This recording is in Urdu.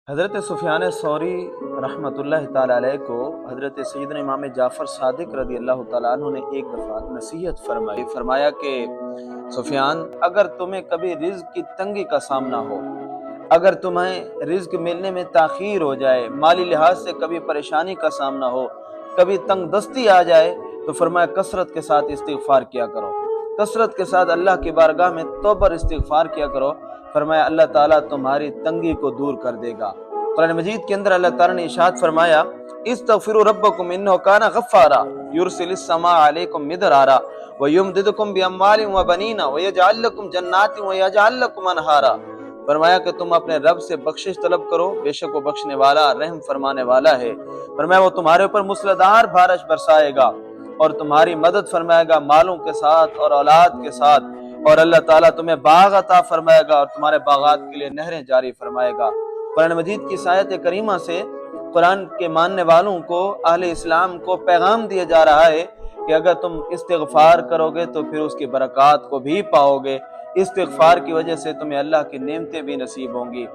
حضرت سفیان ثوری رحمۃ اللہ تعالی علیہ کو حضرت سیدنا امام جعفر صادق رضی اللہ تعالیٰ عنہ نے ایک دفعہ نصیحت فرمایا کہ سفیان، اگر تمہیں کبھی رزق کی تنگی کا سامنا ہو، اگر تمہیں رزق ملنے میں تاخیر ہو جائے، مالی لحاظ سے کبھی پریشانی کا سامنا ہو، کبھی تنگ دستی آ جائے، تو فرمایا کثرت کے ساتھ استغفار کیا کرو، کثرت کے ساتھ اللہ کی بارگاہ میں توبہ اور استغفار کیا کرو۔ فرمایا اللہ تعالیٰ تمہاری تنگی کو دور کر دے گا۔ قرآن مجید کے اندر اللہ تعالیٰ نے ارشاد فرمایا، استغفروا ربکم انہ کان غفارا یرسل السماء علیکم مدرارا ویمددکم باموال وبنین ویجعل لکم جنات ویجعل لکم انہارا۔ فرمایا کہ تم اپنے رب سے بخشش طلب کرو، بے شک وہ بخشنے والا رحم فرمانے والا ہے۔ فرمایا وہ تمہارے اوپر موسلادھار بارش برسائے گا اور تمہاری مدد فرمائے گا مالوں کے ساتھ اور اولاد کے ساتھ، اور اللہ تعالیٰ تمہیں باغ عطا فرمائے گا اور تمہارے باغات کے لیے نہریں جاری فرمائے گا۔ قرآن مجید کی اس آیت کریمہ سے قرآن کے ماننے والوں کو، اہل اسلام کو پیغام دیا جا رہا ہے کہ اگر تم استغفار کرو گے تو پھر اس کی برکات کو بھی پاؤ گے، استغفار کی وجہ سے تمہیں اللہ کی نعمتیں بھی نصیب ہوں گی۔